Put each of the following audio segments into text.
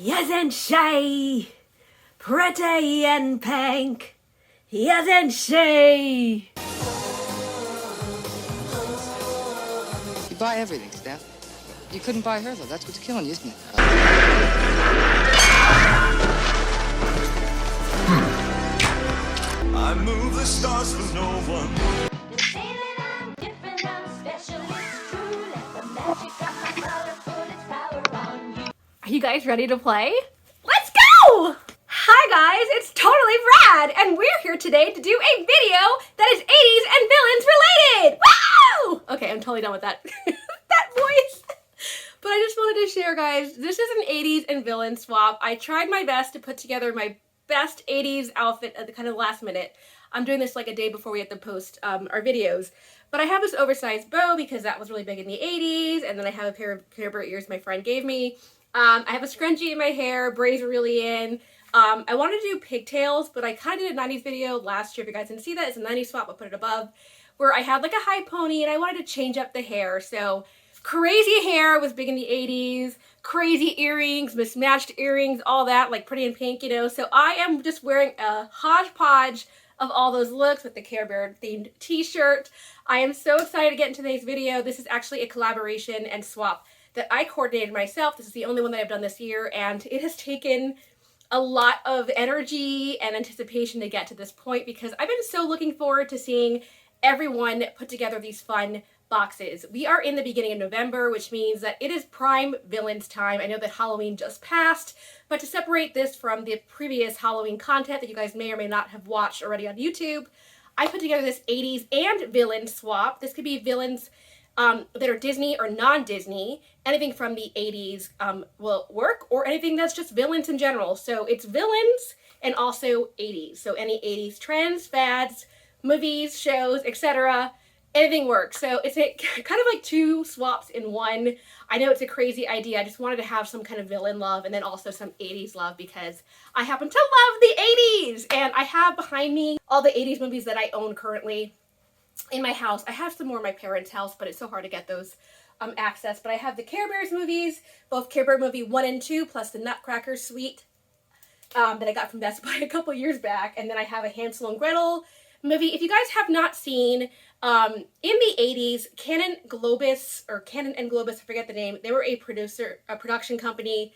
Isn't she pretty and pink? Isn't she? You buy everything, Steph. You couldn't buy her, though. That's what's killing you, isn't it? I move the stars for no one. They say that I'm different, I'm special, it's true. Let the magic of my color put its power on you. Are you guys ready to play? Let's go! Hi guys, it's totally rad, and we're here today to do a video that is 80s and villains related! Wow! Okay, I'm totally done with that, that voice. But I just wanted to share, guys, this is an 80s and villain swap. I tried my best to put together my best 80s outfit at the kind of last minute. I'm doing this like a day before we have to post our videos. But I have this oversized bow because that was really big in the 80s, and then I have a pair of Care Bear ears my friend gave me. I have a scrunchie in my hair, braids are really in. I wanted to do pigtails, but I kind of did a 90s video last year. If you guys didn't see that, it's a 90s swap, I'll put it above, where I had like a high pony and I wanted to change up the hair. So crazy hair was big in the 80s, crazy earrings, mismatched earrings, all that, like Pretty in Pink, you know. So I am just wearing a hodgepodge of all those looks with the Care Bear themed t-shirt. I am so excited to get into today's video. This is actually a collaboration and swap that I coordinated myself. This is the only one that I've done this year, and it has taken a lot of energy and anticipation to get to this point because I've been so looking forward to seeing everyone put together these fun boxes. We are in the beginning of November, which means that it is prime villains time. I know that Halloween just passed, but to separate this from the previous Halloween content that you guys may or may not have watched already on YouTube, I put together this 80s and villain swap. This could be villains that are Disney or non-Disney. Anything from the 80s will work, or anything that's just villains in general. So it's villains and also 80s. So any 80s trends, fads, movies, shows, etc. Anything works. So it's kind of like two swaps in one. I know it's a crazy idea. I just wanted to have some kind of villain love and then also some 80s love because I happen to love the 80s. And I have behind me all the 80s movies that I own currently in my house. I have some more in my parents' house, but it's so hard to get those access. But I have the Care Bears movies, both Care Bear movie 1 and 2, plus the Nutcracker Suite that I got from Best Buy a couple years back. And then I have a Hansel and Gretel movie. If you guys have not seen, in the 80s, Canon and Globus, I forget the name, they were a production company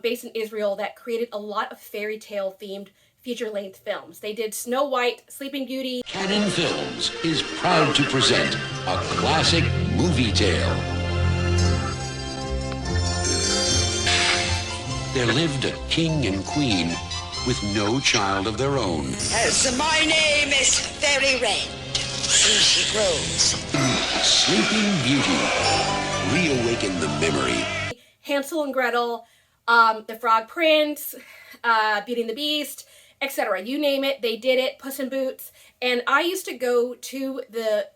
based in Israel that created a lot of fairy tale themed feature-length films. They did Snow White, Sleeping Beauty. Canon Films is proud to present a classic movie tale. There lived a king and queen with no child of their own. Yes, my name is Fairy Red. See, she grows. Sleeping Beauty reawakened the memory. Hansel and Gretel, The Frog Prince, Beauty and the Beast, etc. You name it, they did it. Puss in Boots. And I used to go to the,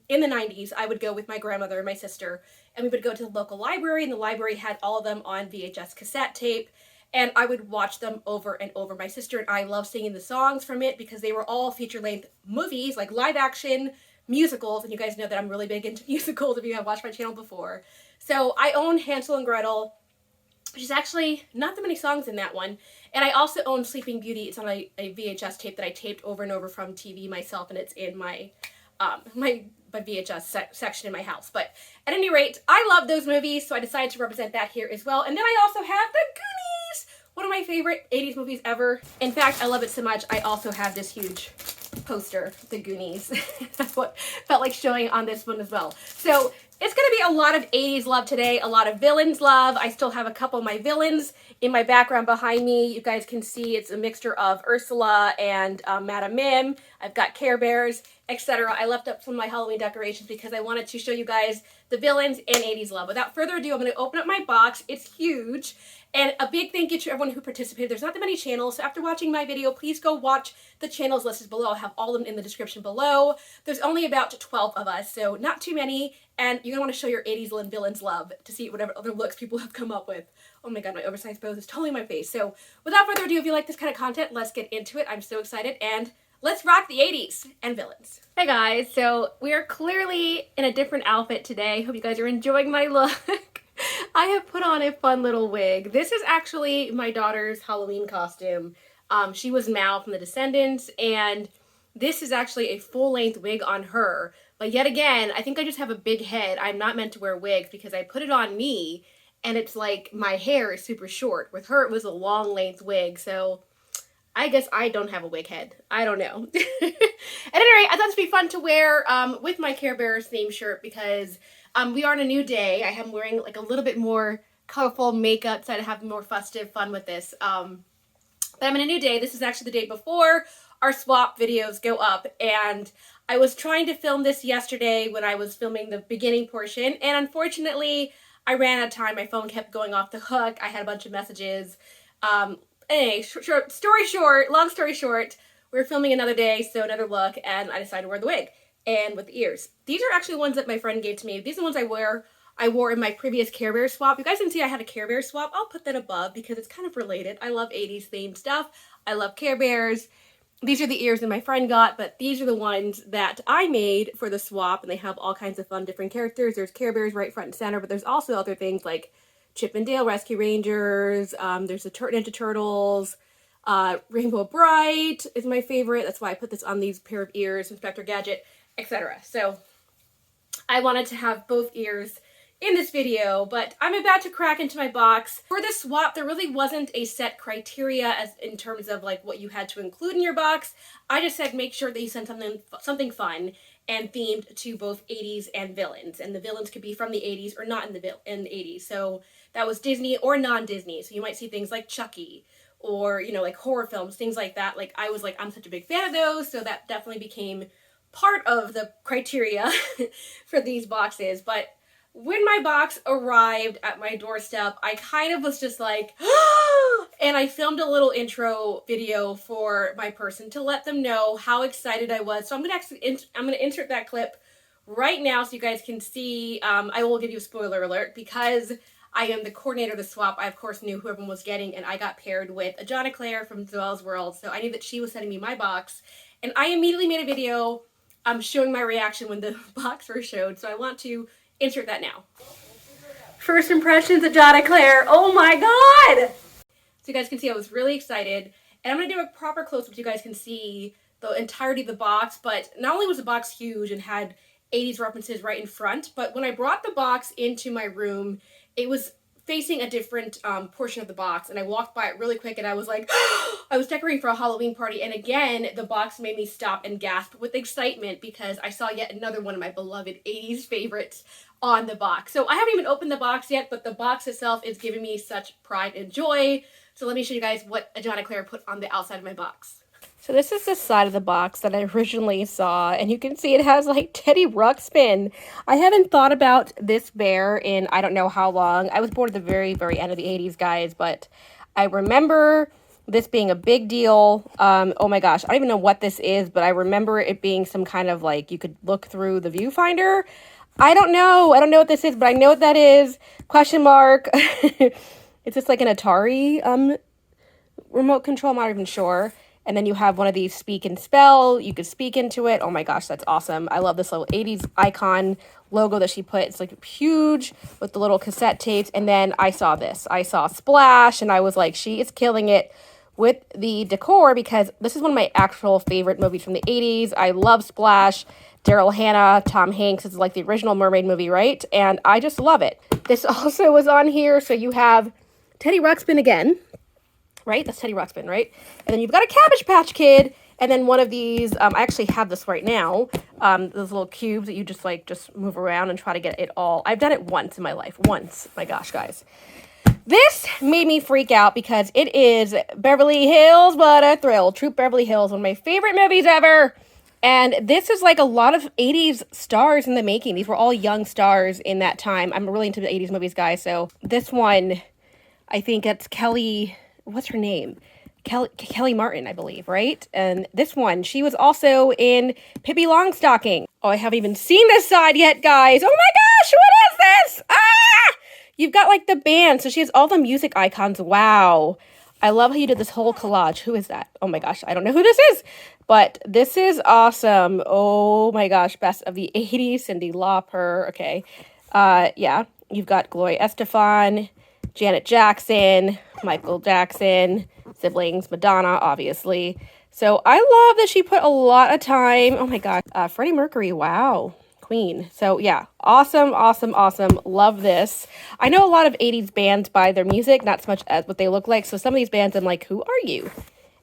in the 90s, I would go with my grandmother and my sister, and we would go to the local library, and the library had all of them on VHS cassette tape, and I would watch them over and over. My sister and I love singing the songs from it because they were all feature-length movies, like live-action musicals, and you guys know that I'm really big into musicals if you have watched my channel before. So I own Hansel and Gretel, which is actually not that many songs in that one. And I also own Sleeping Beauty. It's on a VHS tape that I taped over and over from TV myself, and it's in my my VHS section in my house. But at any rate, I love those movies, so I decided to represent that here as well. And then I also have The Goonies, one of my favorite 80s movies ever. In fact, I love it so much, I also have this huge poster, The Goonies. That's what felt like showing on this one as well. So it's going to be a lot of 80s love today, a lot of villains love. I still have a couple of my villains in my background behind me. You guys can see it's a mixture of Ursula and Madame Mim. I've got Care Bears, etc. I left up some of my Halloween decorations because I wanted to show you guys the villains and 80s love. Without further ado, I'm going to open up my box. It's huge. And a big thank you to everyone who participated. There's not that many channels, so after watching my video, please go watch the channels listed below. I'll have all of them in the description below. There's only about 12 of us, so not too many, and you're going to want to show your 80s and villains love to see whatever other looks people have come up with. Oh my god, my oversized bows is totally in my face. So without further ado, if you like this kind of content, let's get into it. I'm so excited, and let's rock the 80s and villains. Hey guys, so we are clearly in a different outfit today. Hope you guys are enjoying my look. I have put on a fun little wig. This is actually my daughter's Halloween costume. She was Mal from The Descendants, and this is actually a full-length wig on her. But yet again, I think I just have a big head. I'm not meant to wear wigs because I put it on me, and it's like my hair is super short. With her, it was a long-length wig, so I guess I don't have a wig head. I don't know. At any rate, I thought this would be fun to wear with my Care Bears theme shirt because we are in a new day. I am wearing like a little bit more colorful makeup, so I have more festive fun with this. But I'm in a new day. This is actually the day before our swap videos go up, and I was trying to film this yesterday when I was filming the beginning portion, and unfortunately, I ran out of time. My phone kept going off the hook. I had a bunch of messages. Anyway, long story short, we were filming another day, so another look, and I decided to wear the wig and with the ears. These are actually ones that my friend gave to me. These are the ones I wore in my previous Care Bears swap. You guys can see I had a Care Bears swap. I'll put that above because it's kind of related. I love 80s themed stuff. I love Care Bears. These are the ears that my friend got, but these are the ones that I made for the swap, and they have all kinds of fun different characters. There's Care Bears right front and center, but there's also other things like Chip and Dale Rescue Rangers, there's the Ninja Turtles, Rainbow Bright is my favorite. That's why I put this on these pair of ears, Inspector Gadget, etc. So I wanted to have both ears in this video, but I'm about to crack into my box. For this swap, there really wasn't a set criteria as in terms of like what you had to include in your box. I just said make sure that you send something fun and themed to both 80s and villains. And the villains could be from the 80s or not in the 80s. So that was Disney or non-Disney. So you might see things like Chucky or, you know, like horror films, things like that. Like I was like, I'm such a big fan of those. So that definitely became part of the criteria for these boxes. But when my box arrived at my doorstep, I kind of was just like, and I filmed a little intro video for my person to let them know how excited I was. So I'm gonna insert that clip right now so you guys can see. I will give you a spoiler alert because I am the coordinator of the swap. I of course knew who everyone was getting, and I got paired with Ajana Claire from Zoelle's World, so I knew that she was sending me my box, and I immediately made a video showing my reaction when the box first showed. So I want to insert that now. First impressions of Ajana Claire. Oh my god! So you guys can see I was really excited, and I'm going to do a proper close-up so you guys can see the entirety of the box. But not only was the box huge and had 80s references right in front, but when I brought the box into my room, it was facing a different portion of the box, and I walked by it really quick, and I was like, I was decorating for a Halloween party, and again, the box made me stop and gasp with excitement because I saw yet another one of my beloved 80s favorites on the box. So I haven't even opened the box yet, but the box itself is giving me such pride and joy. So let me show you guys what Ajana Claire put on the outside of my box. So this is the side of the box that I originally saw, and you can see it has like Teddy Ruxpin. I haven't thought about this bear in I don't know how long. I was born at the very, very end of the 80s, guys, but I remember this being a big deal. Oh my gosh, I don't even know what this is, but I remember it being some kind of like, you could look through the viewfinder. I don't know what this is, but I know what that is. Question mark. It's just like an Atari remote control, I'm not even sure. And then you have one of these speak and spell. You could speak into it. Oh my gosh, that's awesome. I love this little 80s icon logo that she put. It's like huge with the little cassette tapes. And then I saw this. I saw Splash, and I was like, she is killing it with the decor because this is one of my actual favorite movies from the 80s. I love Splash. Daryl Hannah, Tom Hanks. It's like the original mermaid movie, right? And I just love it. This also was on here. So you have Teddy Ruxpin again. Right? That's Teddy Ruxpin, right? And then you've got a Cabbage Patch Kid, and then one of these, I actually have this right now, those little cubes that you just move around and try to get it all. I've done it once in my life. Once. My gosh, guys. This made me freak out because it is Beverly Hills, What a Thrill. Troop Beverly Hills, one of my favorite movies ever. And this is like a lot of 80s stars in the making. These were all young stars in that time. I'm really into the 80s movies, guys. So this one, I think it's Kelly... What's her name? Kelly Martin, I believe, right? And this one, she was also in Pippi Longstocking. Oh, I haven't even seen this side yet, guys. Oh my gosh, what is this? Ah! You've got like the band. So she has all the music icons. Wow. I love how you did this whole collage. Who is that? Oh my gosh, I don't know who this is, but this is awesome. Oh my gosh, best of the 80s, Cyndi Lauper. Okay. Yeah, you've got Gloria Estefan, Janet Jackson, Michael Jackson, siblings, Madonna, obviously. So I love that she put a lot of time. Oh my god, Freddie Mercury, wow. Queen. So yeah, awesome, awesome, awesome. Love this. I know a lot of 80s bands by their music, not so much as what they look like. So some of these bands, I'm like, who are you?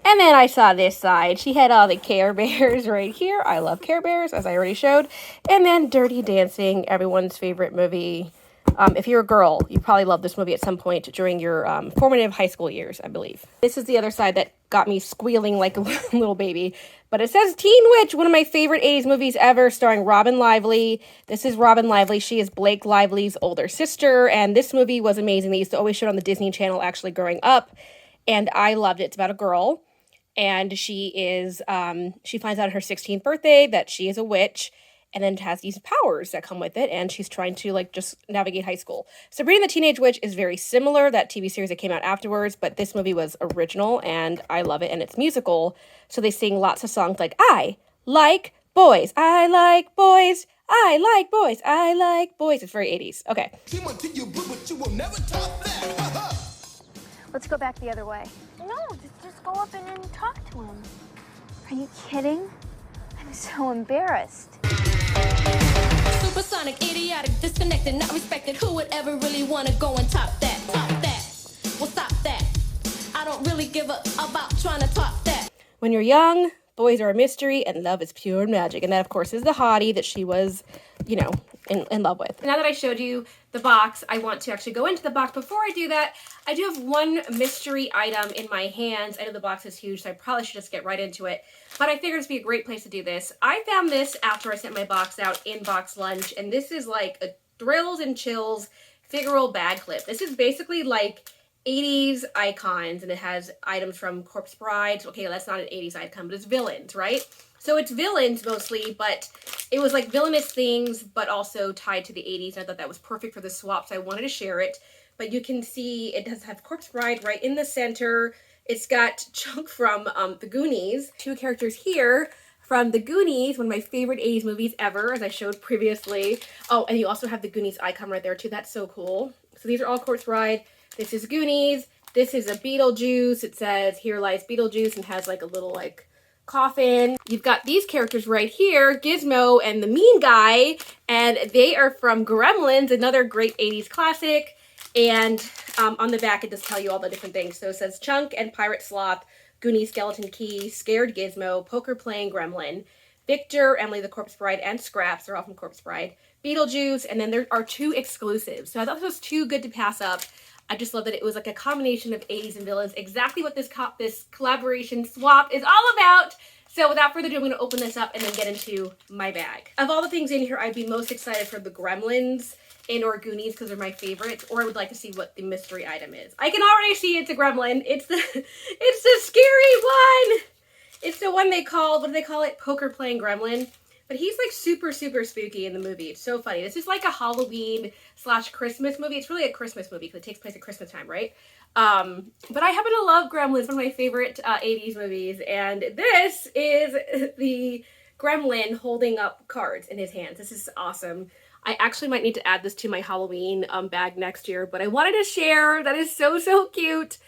And then I saw this side. She had all the Care Bears right here. I love Care Bears, as I already showed. And then Dirty Dancing, everyone's favorite movie. If you're a girl, you probably love this movie at some point during your formative high school years, I believe. This is the other side that got me squealing like a little baby. But it says Teen Witch, one of my favorite 80s movies ever, starring Robin Lively. This is Robin Lively. She is Blake Lively's older sister. And this movie was amazing. They used to always show it on the Disney Channel actually growing up. And I loved it. It's about a girl. And she finds out on her 16th birthday that she is a witch. And then has these powers that come with it, and she's trying to like just navigate high school. Sabrina the Teenage Witch is very similar, that TV series that came out afterwards, but this movie was original, and I love it, and it's musical, so they sing lots of songs like, I like boys, I like boys, I like boys, I like boys. It's very 80s. Okay. Let's go back the other way. No, just go up and talk to him. Are you kidding? I'm so embarrassed. Supersonic, idiotic, disconnected, not respected. Who would ever really want to go and top that? Top that. Well, stop that. I don't really give a about trying to top that. When you're young, boys are a mystery and love is pure magic. And that, of course, is the hottie that she was, you know, in love with. Now that I showed you the box, I want to actually go into the box. Before I do that, I do have one mystery item in my hands. I know the box is huge, so I probably should just get right into it. But I figured this would be a great place to do this. I found this after I sent my box out in BoxLunch, and this is like a Thrills and Chills figural bag clip. This is basically like 80s icons, and it has items from Corpse Bride. Okay, that's not an 80s icon, but it's villains, right? So it's villains mostly, but it was like villainous things, but also tied to the 80s. And I thought that was perfect for the swap, so I wanted to share it. But you can see it does have Corpse Bride right in the center. It's got Chunk from The Goonies. Two characters here from The Goonies, one of my favorite 80s movies ever, as I showed previously. Oh, and you also have the Goonies icon right there too. That's so cool. So these are all Corpse Bride. This is Goonies. This is a Beetlejuice. It says, "Here lies Beetlejuice," and has like a little like coffin. You've got these characters right here, Gizmo and the Mean Guy, and they are from Gremlins, another great 80s classic. And on the back, it does tell you all the different things. So it says Chunk and Pirate Sloth, Goonies Skeleton Key, Scared Gizmo, Poker Playing Gremlin, Victor, Emily the Corpse Bride, and Scraps. They're all from Corpse Bride. Beetlejuice, and then there are two exclusives. So I thought this was too good to pass up. I just love that it was like a combination of 80s and villains. Exactly what this collaboration swap is all about. So without further ado, I'm going to open this up and then get into my bag. Of all the things in here, I'd be most excited for the Gremlins and or Goonies because they're my favorites, or I would like to see what the mystery item is. I can already see it's a gremlin. It's the scary one. It's the one they call, what do they call it? Poker Playing Gremlin. But he's like super, super spooky in the movie. It's so funny. This is like a Halloween / Christmas movie. It's really a Christmas movie because it takes place at Christmas time, right? But I happen to love Gremlins, one of my favorite 80s movies. And this is the gremlin holding up cards in his hands. This is awesome. I actually might need to add this to my Halloween bag next year. But I wanted to share. That is so, so cute.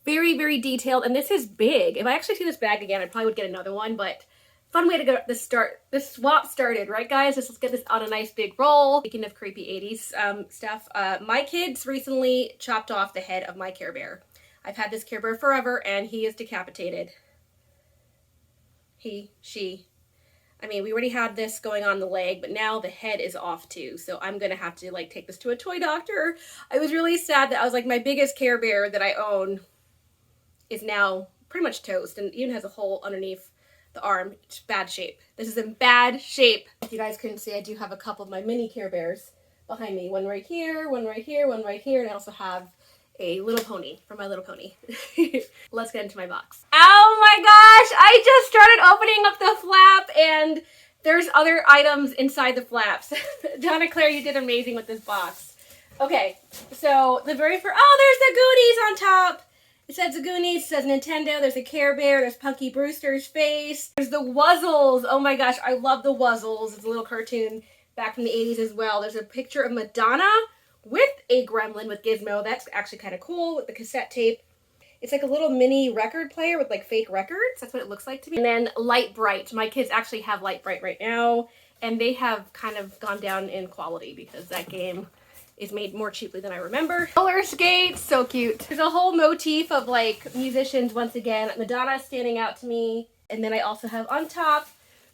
Very, very detailed. And this is big. If I actually see this bag again, I probably would get another one. But fun way to get this swap started, right guys? Let's get this on a nice big roll. Speaking of creepy 80s stuff, my kids recently chopped off the head of my Care Bear. I've had this Care Bear forever and he is decapitated. I mean, we already had this going on the leg, but now the head is off too. So I'm gonna have to like take this to a toy doctor. I was really sad that I was like, my biggest Care Bear that I own is now pretty much toast and even has a hole underneath the arm. It's bad shape. This is in bad shape. If you guys couldn't see, I do have a couple of my mini Care Bears behind me. One right here, one right here, one right here, and I also have a little pony from My Little Pony. Let's get into my box. Oh my gosh! I just started opening up the flap and there's other items inside the flaps. Donna Claire, you did amazing with this box. Okay, so the very first, oh, there's the Goonies on top. It says the Goonies, it says Nintendo, there's a Care Bear, there's Punky Brewster's face, there's the Wuzzles. Oh my gosh, I love the Wuzzles. It's a little cartoon back from the 80s as well. There's a picture of Madonna with a gremlin with Gizmo. That's actually kind of cool with the cassette tape. It's like a little mini record player with like fake records. That's what it looks like to me. And then Light Bright. My kids actually have Light Bright right now, and they have kind of gone down in quality because that game is made more cheaply than I remember. Roller skates, so cute. There's a whole motif of like musicians once again. Madonna standing out to me. And then I also have on top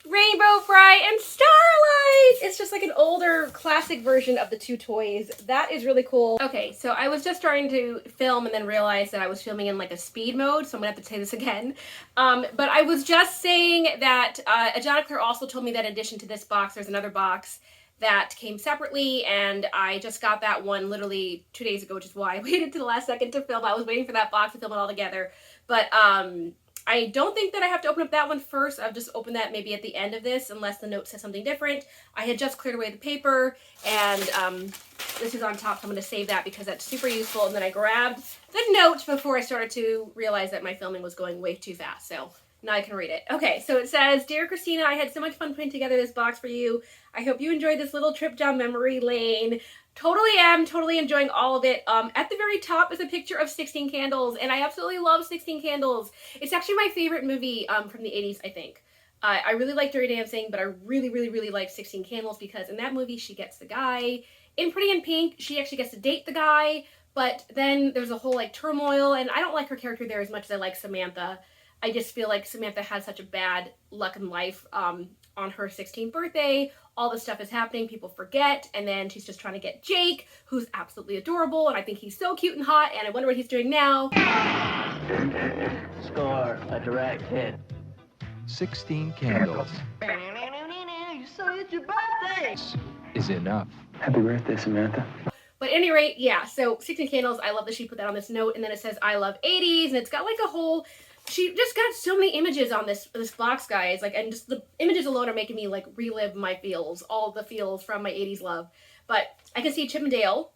Rainbow Bright and Starlight. It's just like an older classic version of the two toys. That is really cool. Okay, so I was just starting to film and then realized that I was filming in like a speed mode, so I'm gonna have to say this again. But I was just saying that Ajana Claire also told me that in addition to this box, there's another box that came separately, and I just got that one literally 2 days ago, which is why I waited to the last second to film. I was waiting for that box to film it all together. But I don't think that I have to open up that one first. I'll just open that maybe at the end of this, unless the note says something different. I had just cleared away the paper, and this is on top, so I'm going to save that because that's super useful. And then I grabbed the note before I started to realize that my filming was going way too fast, so now I can read it. Okay, so it says, Dear Christina, I had so much fun putting together this box for you. I hope you enjoyed this little trip down memory lane. Totally am, totally enjoying all of it. At the very top is a picture of 16 Candles, and I absolutely love 16 Candles. It's actually my favorite movie from the 80s, I think. I really like Dirty Dancing, but I really, really, really like 16 Candles because in that movie, she gets the guy. In Pretty in Pink, she actually gets to date the guy, but then there's a whole like turmoil, and I don't like her character there as much as I like Samantha. I just feel like Samantha had such a bad luck in life. On her 16th birthday, all this stuff is happening, people forget, and then she's just trying to get Jake, who's absolutely adorable, and I think he's so cute and hot, and I wonder what he's doing now. Score, a direct hit. 16 Candles. You say it's your birthday! Is enough. Happy birthday, Samantha. But at any rate, yeah, so 16 Candles, I love that she put that on this note, and then it says, I love 80s, and it's got like a whole, she just got so many images on this box, guys, like, and just the images alone are making me like relive my feels, all the feels from my 80s love. But I can see Chip and Dale,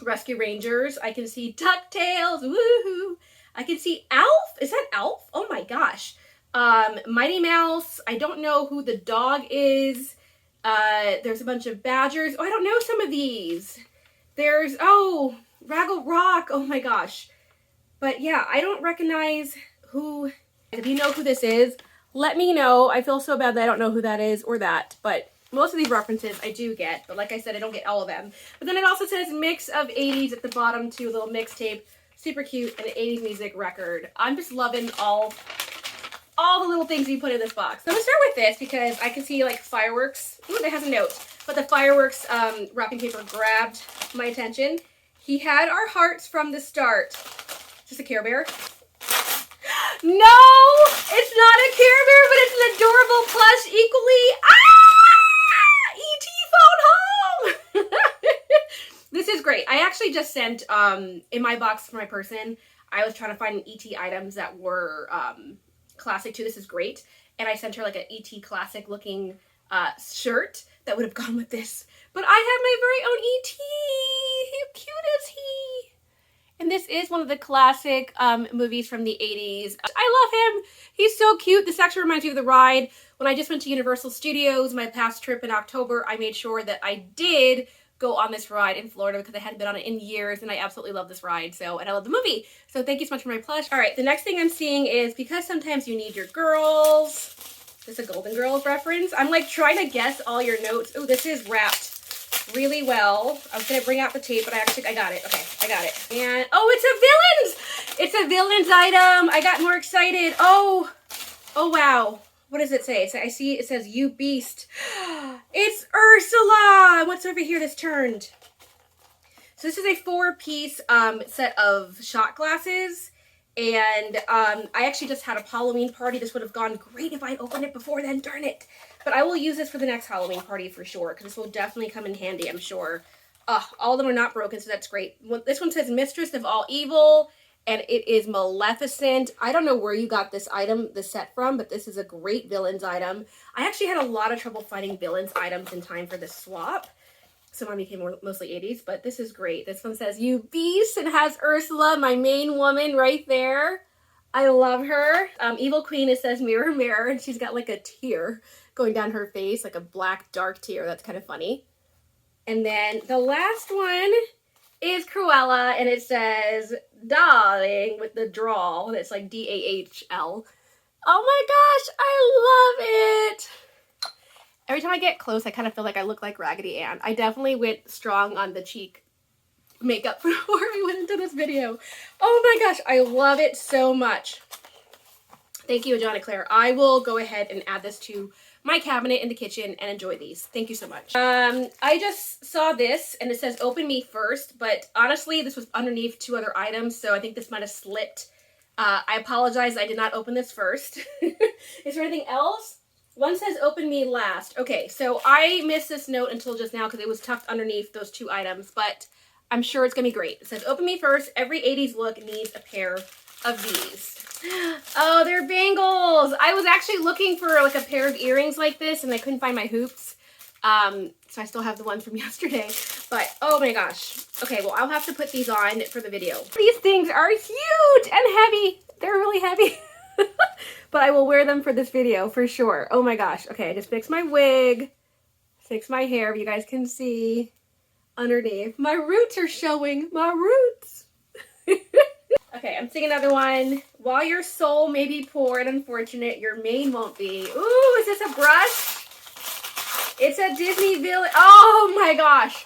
Rescue Rangers, I can see DuckTales, woohoo, I can see Alf, is that Alf? Oh my gosh. Mighty Mouse, I don't know who the dog is, there's a bunch of badgers, oh, I don't know some of these. There's, oh, Raggle Rock, oh my gosh. But yeah, I don't recognize who, if you know who this is, let me know. I feel so bad that I don't know who that is or that, but most of these references I do get, but like I said, I don't get all of them. But then it also says mix of 80s at the bottom too, a little mixtape, super cute, and an 80s music record. I'm just loving all the little things you put in this box. So I'm gonna start with this because I can see like fireworks. Ooh, that has a note. But the fireworks wrapping paper grabbed my attention. He had our hearts from the start. Just a Care Bear. No! It's not a Care Bear, but it's an adorable plush equally. Ah! E.T. phone home! This is great. I actually just sent, in my box for my person, I was trying to find E.T. items that were classic too. This is great. And I sent her like an E.T. classic looking shirt that would have gone with this. But I have my very own E.T. How cute is he? And this is one of the classic movies from the 80s. I love him. He's so cute. This actually reminds me of the ride. When I just went to Universal Studios, my past trip in October, I made sure that I did go on this ride in Florida because I hadn't been on it in years, and I absolutely love this ride. So, and I love the movie. So thank you so much for my plush. All right, the next thing I'm seeing is because sometimes you need your girls. This is a Golden Girls reference. I'm like trying to guess all your notes. Oh, this is wrapped really well. I was gonna bring out the tape, but I got it. Okay, I got it. And oh, it's a Villains! It's a Villains item. I got more excited. Oh wow. What does it say? I see it says You Beast. It's Ursula! What's over here that's turned? So this is a 4-piece set of shot glasses. And I actually just had a Halloween party. This would have gone great if I opened it before then, darn it. But I will use this for the next Halloween party for sure, because this will definitely come in handy, I'm sure. All of them are not broken, so that's great. This one says Mistress of All Evil, and it is Maleficent. I don't know where you got this item, this set from, but this is a great Villains item. I actually had a lot of trouble finding Villains items in time for this swap. Some of them became mostly 80s, but this is great. This one says, "You beast," and has Ursula, my main woman, right there. I love her. Evil Queen, it says, "Mirror, mirror," and she's got like a tear going down her face, like a black dark tear. That's kind of funny. And then the last one is Cruella, and it says, "Darling," with the drawl. It's like DAHL. Oh my gosh, I love it. Every time I get close, I kind of feel like I look like Raggedy Ann. I definitely went strong on the cheek makeup before I went into this video. Oh my gosh, I love it so much. Thank you, John and Claire. I will go ahead and add this to my cabinet in the kitchen and enjoy these. Thank you so much. I just saw this and it says "Open me first," but honestly, this was underneath 2 other items, so I think this might have slipped. I apologize, I did not open this first. Is there anything else? One says "Open me last." Okay, so I missed this note until just now because it was tucked underneath those 2 items, but I'm sure it's gonna be great. It says "Open me first. Every 80s look needs a pair of these." Oh, they're bangles. I was actually looking for like a pair of earrings like this and I couldn't find my hoops. So I still have the ones from yesterday, but oh my gosh. Okay, well, I'll have to put these on for the video. These things are huge and heavy. They're really heavy. But I will wear them for this video for sure. Oh my gosh. Okay, I just fixed my wig, fixed my hair, if you guys can see underneath. My roots are showing, my roots. Okay, I'm seeing another one. "While your soul may be poor and unfortunate, your mane won't be." Ooh, is this a brush? It's a Disney villain. Oh my gosh.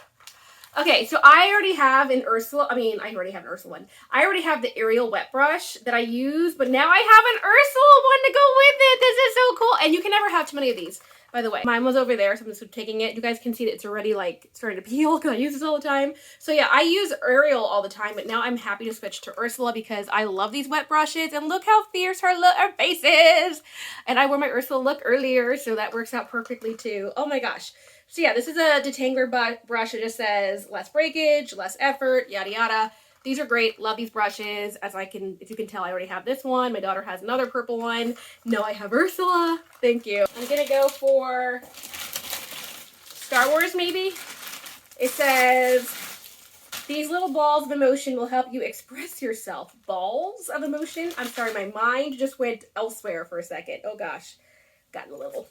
Okay, so I already have an Ursula. I already have an Ursula one. I already have the Ariel wet brush that I use, but now I have an Ursula one to go with it. This is so cool. And you can never have too many of these, by the way. Mine was over there, so I'm just taking it. You guys can see that it's already like starting to peel because I use this all the time. So yeah, I use Ariel all the time, but now I'm happy to switch to Ursula because I love these wet brushes. And look how fierce her face is. And I wore my Ursula look earlier, so that works out perfectly too. Oh my gosh. So yeah, this is a detangler brush. It just says less breakage, less effort, yada yada. These are great. Love these brushes. If you can tell, I already have this one. My daughter has another purple one. No, I have Ursula. Thank you. I'm gonna go for Star Wars maybe. It says, "These little balls of emotion will help you express yourself." Balls of emotion? I'm sorry, my mind just went elsewhere for a second. Oh gosh, gotten a little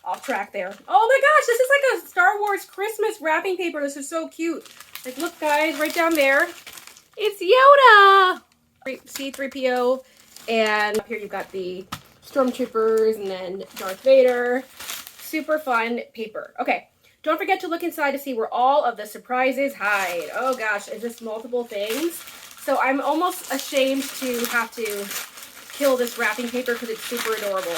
off track there. Oh my gosh, this is like a Star Wars Christmas wrapping paper. This is so cute. Like, look guys, right down there, it's Yoda! C-3PO, and up here you've got the Stormtroopers and then Darth Vader. Super fun paper. Okay, don't forget to look inside to see where all of the surprises hide. Oh gosh, is this multiple things? So I'm almost ashamed to have to kill this wrapping paper because it's super adorable.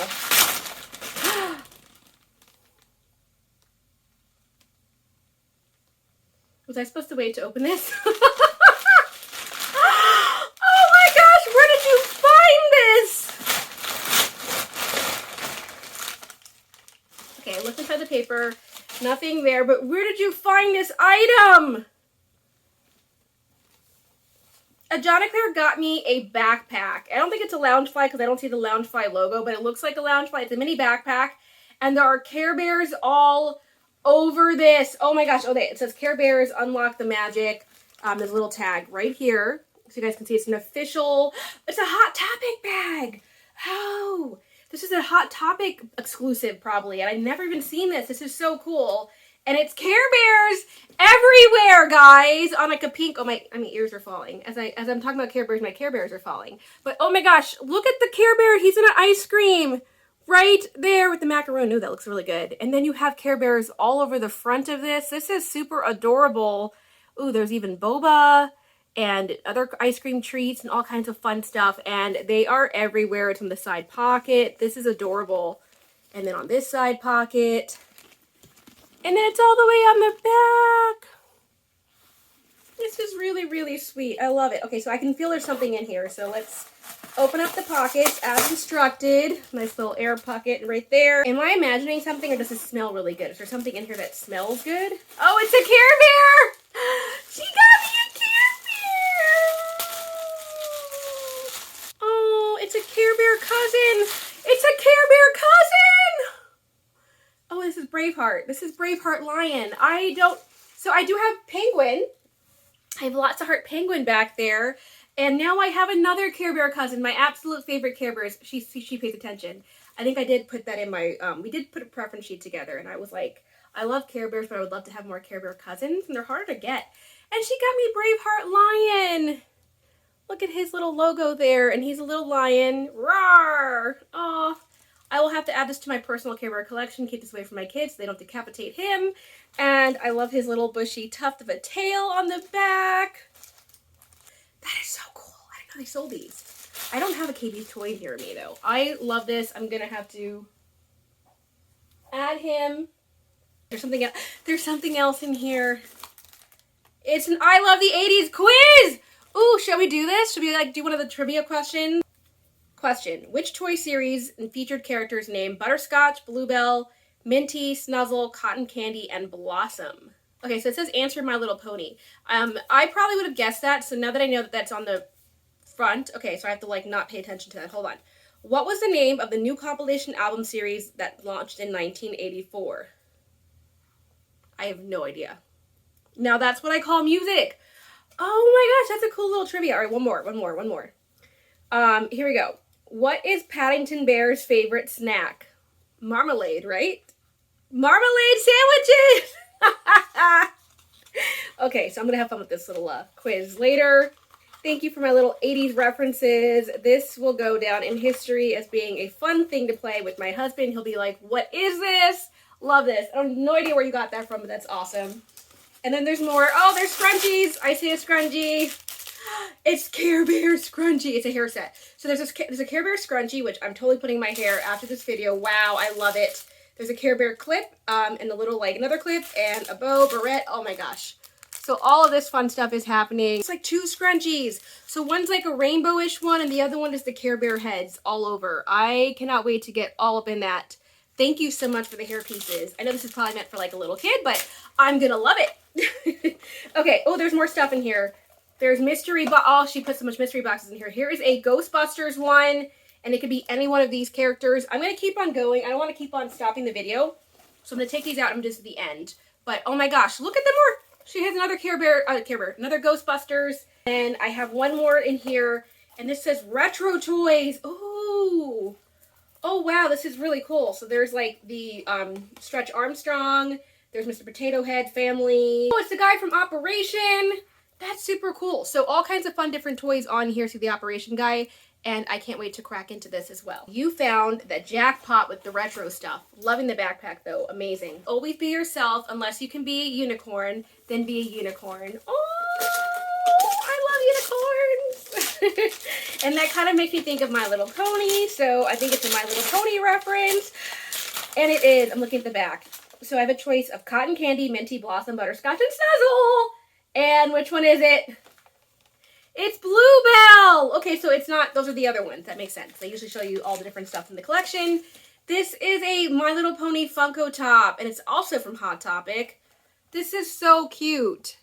Was I supposed to wait to open this? Oh my gosh, where did you find this? Okay, I looked inside the paper. Nothing there, but where did you find this item? Claire got me a backpack. I don't think it's a Loungefly because I don't see the Loungefly logo, but it looks like a Loungefly. It's a mini backpack, and there are Care Bears all over this. Oh my gosh. Okay, it says Care Bears unlock the magic. There's a little tag right here so you guys can see it's an official, it's a Hot Topic bag. Oh, this is a Hot Topic exclusive probably, and I've never even seen this. This is so cool. And it's Care Bears everywhere, guys, on like a pink. Oh my ears are falling as I'm talking about Care Bears. My Care Bears are falling. But oh my gosh, look at the Care Bear. He's in an ice cream right there with the macaroon. Ooh, that looks really good. And then you have Care Bears all over the front of this. This is super adorable. Ooh, there's even boba and other ice cream treats and all kinds of fun stuff. And they are everywhere. It's in the side pocket. This is adorable. And then on this side pocket. And then it's all the way on the back. This is really, really sweet. I love it. Okay, so I can feel there's something in here. So let's open up the pockets as instructed. Nice little air pocket right there. Am I imagining something or does it smell really good? Is there something in here that smells good? Oh, it's a Care Bear! She got me a Care Bear! Oh, it's a Care Bear cousin! It's a Care Bear cousin! Oh, this is Brave Braveheart. This is Braveheart Lion. So I do have Penguin. I have lots of heart Penguin back there. And now I have another Care Bear cousin, my absolute favorite Care Bears. She pays attention. I think I did put that in my, we did put a preference sheet together, and I was like, I love Care Bears, but I would love to have more Care Bear cousins, and they're harder to get. And she got me Braveheart Lion. Look at his little logo there, and he's a little lion. Roar! Aw. I will have to add this to my personal Care Bear collection, keep this away from my kids so they don't decapitate him. And I love his little bushy tuft of a tail on the back. That is so cool. I didn't know they sold these. I don't have a KB toy near me though. I love this. I'm gonna have to add him. There's something else in here. It's an I Love the 80s quiz! Ooh, shall we do this? Should we like do one of the trivia questions? Question. Which toy series and featured characters named Butterscotch, Bluebell, Minty, Snuzzle, Cotton Candy, and Blossom? Okay, so it says answer My Little Pony. I probably would have guessed that, so now that I know that that's on the front, okay, so I have to like not pay attention to that. Hold on. What was the name of the new compilation album series that launched in 1984? I have no idea. Now that's what I call music. Oh my gosh, that's a cool little trivia. All right, one more. Here we go. What is Paddington Bear's favorite snack? Marmalade, right? Marmalade sandwiches! Okay, so I'm gonna have fun with this little quiz later. Thank you for my little 80s references. This will go down in history as being a fun thing to play with my husband. He'll be like, what is this? Love this. I have no idea where you got that from, but that's awesome. And then there's more. Oh, there's scrunchies. I see a scrunchie. It's Care Bear scrunchie. It's a hair set. So there's a Care Bear scrunchie, which I'm totally putting my hair after this video. Wow, I love it. There's a Care Bear clip, and a little, like, another clip, and a bow, barrette. Oh my gosh. So all of this fun stuff is happening. It's like 2 scrunchies. So one's like a rainbowish one, and the other one is the Care Bear heads all over. I cannot wait to get all up in that. Thank you so much for the hair pieces. I know this is probably meant for like a little kid, but I'm gonna love it. Okay, oh, there's more stuff in here. There's mystery box. Oh, she put so much mystery boxes in here. Here is a Ghostbusters one, and it could be any one of these characters. I'm gonna keep on going. I don't want to keep on stopping the video, so I'm gonna take these out and just the end. But oh my gosh, look at them more. She has another Care Bear, another Ghostbusters, and I have one more in here, and this says Retro Toys. Ooh. Oh wow, this is really cool. So there's like the Stretch Armstrong, there's Mr. Potato Head family. Oh, it's the guy from Operation. That's super cool. So all kinds of fun different toys on here. See the Operation guy, and I can't wait to crack into this as well. You found that jackpot with the retro stuff. Loving the backpack though, amazing. Always be yourself. Unless you can be a unicorn, then be a unicorn. Oh, I love unicorns. And that kind of makes me think of My Little Pony, so I think it's a My Little Pony reference. And it is. I'm looking at the back. So I have a choice of Cotton Candy, Minty, Blossom, Butterscotch, and Snuzzle. And which one is it? It's Bluebell! Okay, so it's not, those are the other ones. That makes sense. They usually show you all the different stuff in the collection. This is a My Little Pony Funko Top, and it's also from Hot Topic. This is so cute.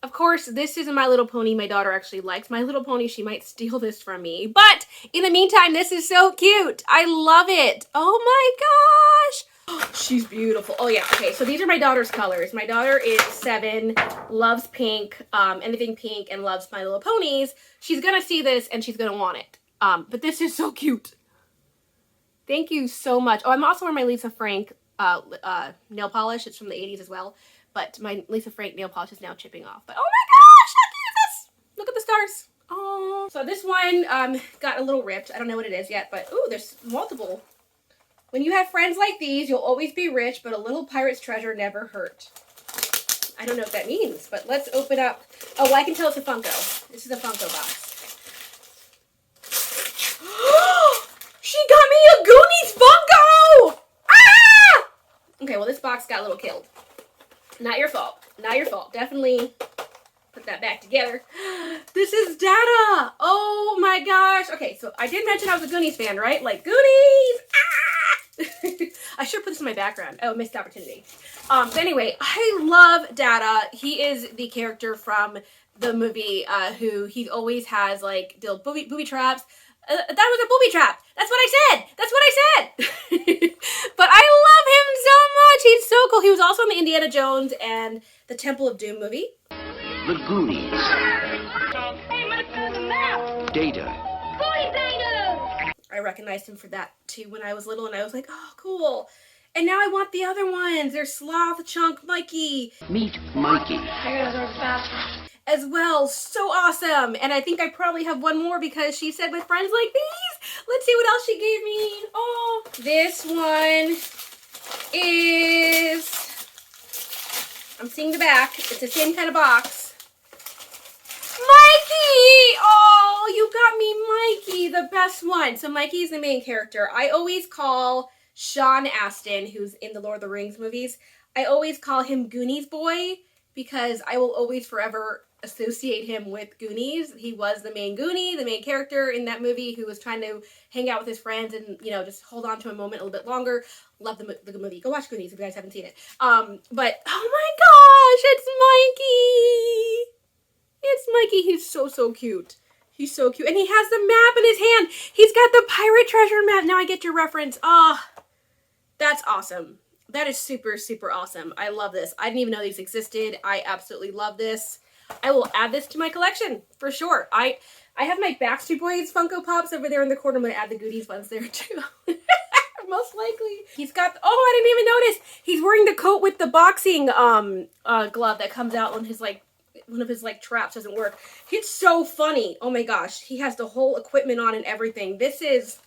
Of course, this is a My Little Pony. My daughter actually likes My Little Pony. She might steal this from me. But in the meantime, this is so cute. I love it. Oh my gosh. Oh, she's beautiful. Oh yeah. Okay, so these are my daughter's colors. My daughter is 7, loves pink, anything pink, and loves My Little Ponies. She's gonna see this and she's gonna want it. But this is so cute. Thank you so much. Oh, I'm also wearing my Lisa Frank nail polish. It's from the 80s as well. But my Lisa Frank nail polish is now chipping off. But oh my gosh, how cute is this? Look at the stars. Oh. So this one got a little ripped. I don't know what it is yet, but ooh, there's multiple. When you have friends like these, you'll always be rich, but a little pirate's treasure never hurt. I don't know what that means, but let's open up. Oh, well, I can tell it's a Funko. This is a Funko box. She got me a Goonies Funko! Ah! Okay, well, this box got a little killed. Not your fault. Not your fault. Definitely put that back together. This is Dada! Oh my gosh. Okay, so I did mention I was a Goonies fan, right? Like, Goonies! Ah! I should put this in my background. Oh, missed opportunity. But anyway, I love Dada. He is the character from the movie who he always has, like, the booby traps. That was a booby trap. That's what I said. That's what I said. But I love him so much. He's so Indiana Jones and the Temple of Doom movie. The Goonies. Data. I recognized him for that too when I was little, and I was like, oh, cool. And now I want the other ones. There's Sloth, Chunk, Mikey. Meet Mikey. As well. So awesome. And I think I probably have one more because she said with friends like these. Let's see what else she gave me. Oh, this one is, I'm seeing the back. It's the same kind of box. Mikey! Oh, you got me Mikey, the best one. So Mikey is the main character. I always call Sean Astin, who's in the Lord of the Rings movies, I always call him Goonies Boy because I will always forever associate him with Goonies. He was the main Goonie, the main character in that movie who was trying to hang out with his friends and, you know, just hold on to a moment a little bit longer. Love the movie. Go watch Goonies if you guys haven't seen it. But, oh my gosh, it's Mikey! It's Mikey. He's so, so cute. He's so cute. And he has the map in his hand. He's got the pirate treasure map. Now I get your reference. Ah, that's awesome. That is super, super awesome. I love this. I didn't even know these existed. I absolutely love this. I will add this to my collection for sure. I have my Backstreet Boys Funko Pops over there in the corner. I'm going to add the Goonies ones there too. Most likely. He's got, oh, I didn't even notice. He's wearing the coat with the boxing glove that comes out when his like, one of his like traps doesn't work. It's so funny. Oh my gosh. He has the whole equipment on and everything. This is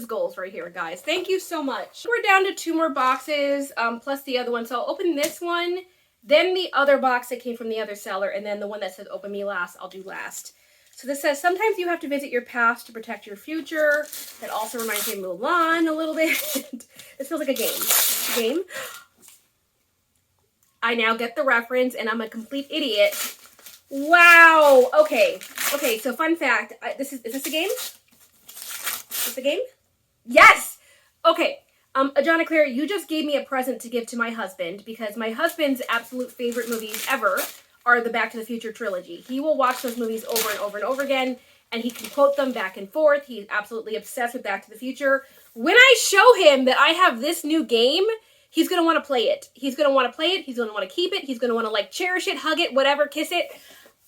goals right here, guys. Thank you so much. We're down to 2 more boxes, plus the other one. So I'll open this one, then the other box that came from the other seller, and then the one that says open me last, I'll do last. So this says, sometimes you have to visit your past to protect your future. That also reminds me of Mulan a little bit. This feels like a game. I now get the reference, and I'm a complete idiot. Wow. Okay, so fun fact. Is this a game? Is this a game? Yes! Okay. John Claire, you just gave me a present to give to my husband because my husband's absolute favorite movies ever are the Back to the Future trilogy. He will watch those movies over and over and over again, and he can quote them back and forth. He's absolutely obsessed with Back to the Future. When I show him that I have this new game, he's going to want to play it. He's going to want to play it. He's going to want to keep it. He's going to want to like cherish it, hug it, whatever, kiss it.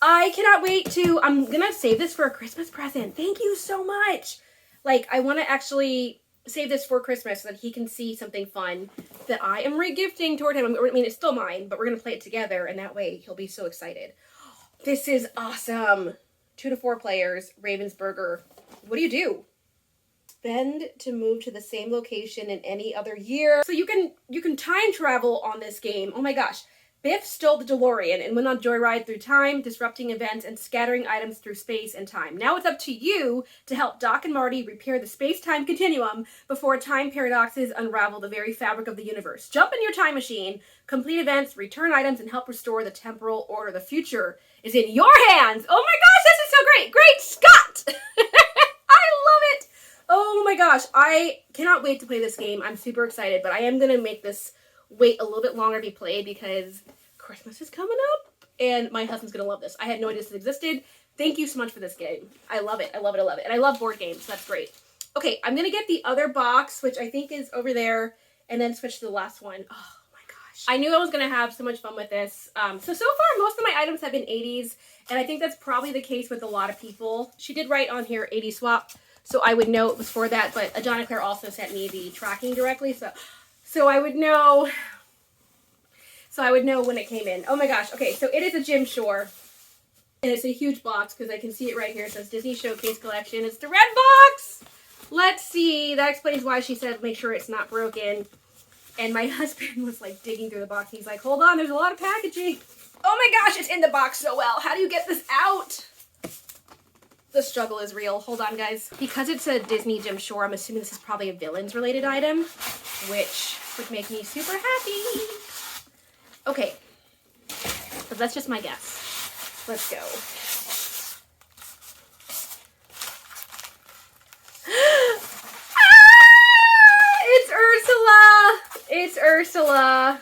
I cannot wait to, I'm going to save this for a Christmas present. Thank you so much. Like, I want to actually save this for Christmas so that he can see something fun that I am re-gifting toward him. I mean, it's still mine, but we're going to play it together, and that way he'll be so excited. This is awesome. 2 to 4 players, Ravensburger. What do? Spend to move to the same location in any other year. So you can time travel on this game. Oh my gosh. Biff stole the DeLorean and went on joyride through time, disrupting events and scattering items through space and time. Now it's up to you to help Doc and Marty repair the space-time continuum before time paradoxes unravel the very fabric of the universe. Jump in your time machine, complete events, return items, and help restore the temporal order. The future is in your hands. Oh my gosh, this is so great. Great Scott! I love it. Oh my gosh, I cannot wait to play this game. I'm super excited, but I am going to make this wait a little bit longer to be played because Christmas is coming up and my husband's gonna love this. I had no idea this existed. Thank you so much for this game. I love it. I love it. I love it. And I love board games. So that's great. Okay, I'm gonna get the other box, which I think is over there, and then switch to the last one. Oh my gosh. I knew I was gonna have so much fun with this. So far, most of my items have been 80s, and I think that's probably the case with a lot of people. She did write on here 80 swap, so I would know it was for that, but John Claire also sent me the tracking directly, so I would know. So I would know when it came in. Oh my gosh. Okay, so it is a Jim Shore. And it's a huge box because I can see it right here. It says Disney Showcase Collection. It's the red box. Let's see. That explains why she said make sure it's not broken. And my husband was like digging through the box. He's like, hold on, there's a lot of packaging. Oh my gosh, it's in the box so well. How do you get this out? The struggle is real. Hold on, guys. Because it's a Disney Jim Shore, I'm assuming this is probably a Villains related item, which would make me super happy. Okay, but that's just my guess. Let's go. It's Ursula! It's Ursula.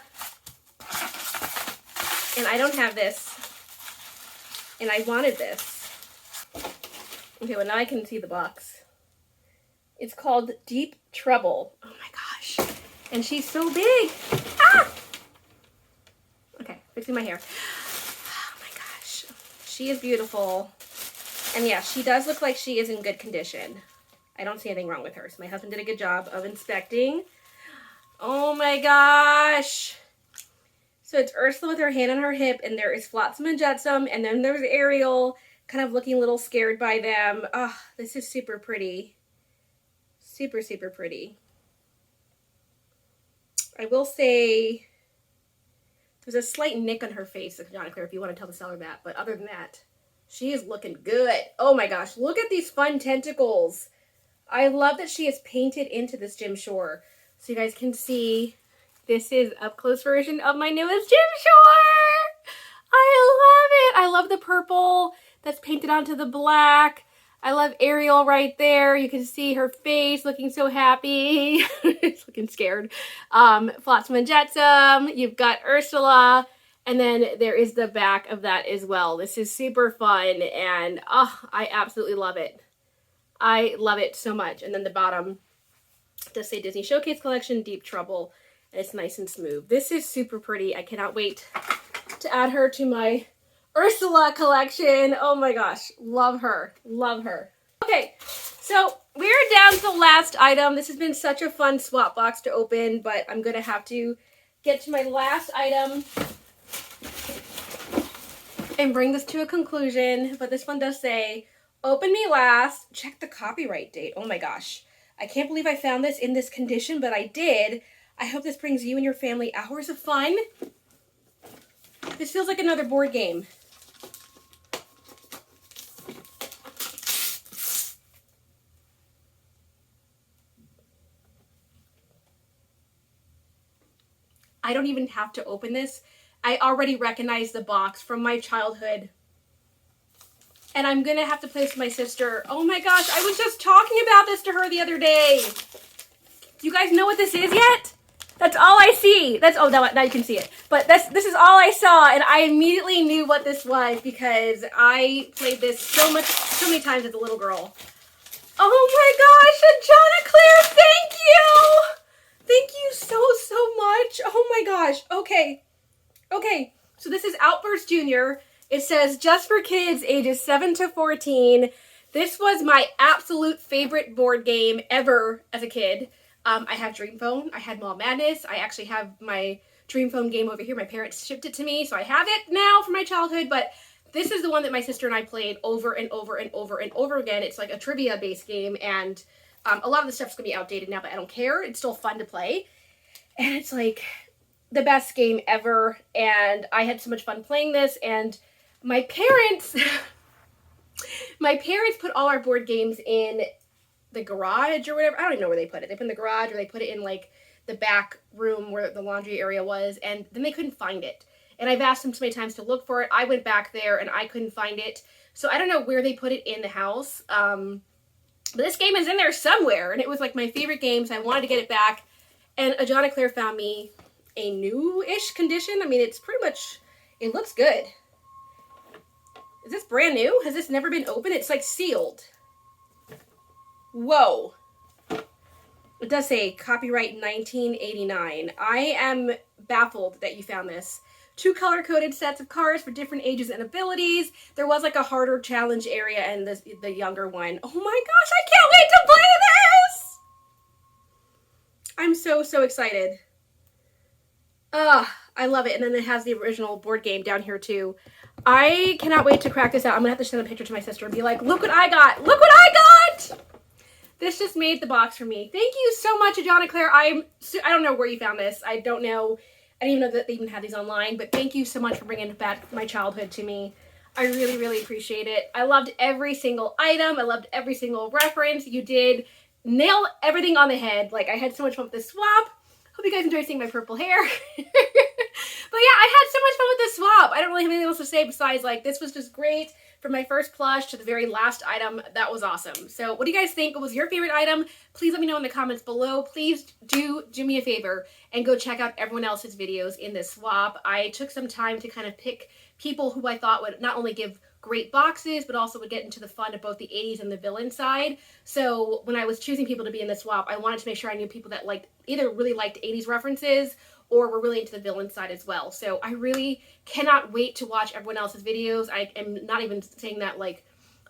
And I don't have this. And I wanted this. Okay, well now I can see the box. It's called Deep Trouble. Oh my gosh. And she's so big. Ah! fixing my hair. Oh my gosh. She is beautiful. And yeah, she does look like she is in good condition. I don't see anything wrong with her. So my husband did a good job of inspecting. Oh my gosh. So it's Ursula with her hand on her hip, and there is Flotsam and Jetsam, and then there's Ariel kind of looking a little scared by them. Oh, this is super pretty. Super, super pretty. I will say there's a slight nick on her face, Claire, if you want to tell the seller that. But other than that, she is looking good. Oh my gosh, look at these fun tentacles. I love that she is painted into this Jim Shore. So you guys can see, this is up close version of my newest Jim Shore. I love it. I love the purple that's painted onto the black. I love Ariel right there. You can see her face looking so happy. It's looking scared. Flotsam and Jetsam. You've got Ursula. And then there is the back of that as well. This is super fun. And I absolutely love it. I love it so much. And then the bottom does say Disney Showcase Collection, Deep Trouble. And it's nice and smooth. This is super pretty. I cannot wait to add her to my Ursula collection. Oh my gosh. Love her. Love her. Okay, so we're down to the last item. This has been such a fun swap box to open, but I'm going to have to get to my last item and bring this to a conclusion. But this one does say, open me last. Check the copyright date. Oh my gosh. I can't believe I found this in this condition, but I did. I hope this brings you and your family hours of fun. This feels like another board game. I don't even have to open this. I already recognize the box from my childhood. And I'm going to have to play this with my sister. Oh my gosh, I was just talking about this to her the other day. Do you guys know what this is yet? That's all I see. Now you can see it. But this is all I saw, and I immediately knew what this was because I played this so many times as a little girl. Oh my gosh, Ajana Claire, thank you! Thank you so much. Oh my gosh. Okay, so this is Outburst Junior. It says, just for kids ages 7 to 14. This was my absolute favorite board game ever as a kid. I have Dream Phone. I had Mall Madness. I actually have my Dream Phone game over here. My parents shipped it to me, so I have it now from my childhood. But this is the one that my sister and I played over and over and over and over again. It's like a trivia-based game, and a lot of the stuff's going to be outdated now, but I don't care. It's still fun to play. And it's like the best game ever, and I had so much fun playing this, and my parents put all our board games in the garage or whatever. I don't even know where they put it. They put it in the garage, or they put it in like the back room where the laundry area was, and then they couldn't find it. And I've asked them so many times to look for it. I went back there and I couldn't find it. So I don't know where they put it in the house. But this game is in there somewhere, and it was like my favorite game, so I wanted to get it back. And Ajana Claire found me a new-ish condition. I mean, it's pretty much, it looks good. Is this brand new? Has this never been opened? It's like sealed. Whoa. It does say copyright 1989. I am baffled that you found this. 2 color-coded sets of cards for different ages and abilities. There was like a harder challenge area and the younger one. Oh my gosh, I can't wait to play this! I'm so excited. I love it. And then it has the original board game down here too. I cannot wait to crack this out. I'm gonna have to send a picture to my sister and be like, look what I got! Look what I got! This just made the box for me. Thank you so much, Ajana Claire. I don't know where you found this. I don't know. I didn't even know that they even had these online, but thank you so much for bringing back my childhood to me. I really appreciate it. I loved every single item. I loved every single reference. You did nail everything on the head. Like, I had so much fun with this swap. Hope you guys enjoyed seeing my purple hair. But yeah, I had so much fun with this swap. I don't really have anything else to say besides, like, this was just great. From my first plush to the very last item, that was awesome. So what do you guys think? What was your favorite item? Please let me know in the comments below. Please do me a favor and go check out everyone else's videos in this swap. I took some time to kind of pick people who I thought would not only give great boxes, but also would get into the fun of both the 80s and the villain side. So when I was choosing people to be in the swap, I wanted to make sure I knew people that either really liked 80s references or were really into the villain side as well. So I really cannot wait to watch everyone else's videos. I am not even saying that,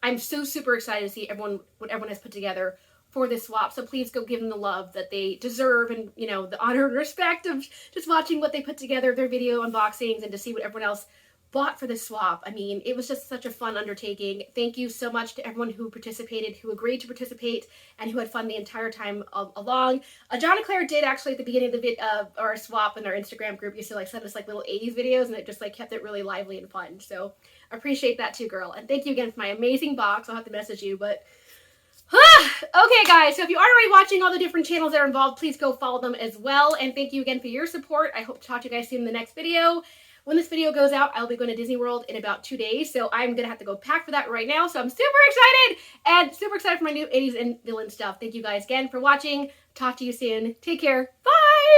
I'm so super excited to see what everyone has put together for this swap. So please go give them the love that they deserve, and the honor and respect of just watching what they put together, their video unboxings, and to see what everyone else bought for this swap. I mean, it was just such a fun undertaking. Thank you so much to everyone who participated, who agreed to participate, and who had fun the entire time along. John and Claire did actually at the beginning of our swap in our Instagram group used to send us little 80s videos, and it just kept it really lively and fun. So appreciate that too, girl. And thank you again for my amazing box. I'll have to message you, but okay guys, so if you aren't already watching all the different channels that are involved, please go follow them as well. And thank you again for your support. I hope to talk to you guys soon in the next video. When this video goes out, I'll be going to Disney World in about 2 days, so I'm going to have to go pack for that right now. So I'm super excited, and super excited for my new 80s and villain stuff. Thank you guys again for watching. Talk to you soon. Take care. Bye!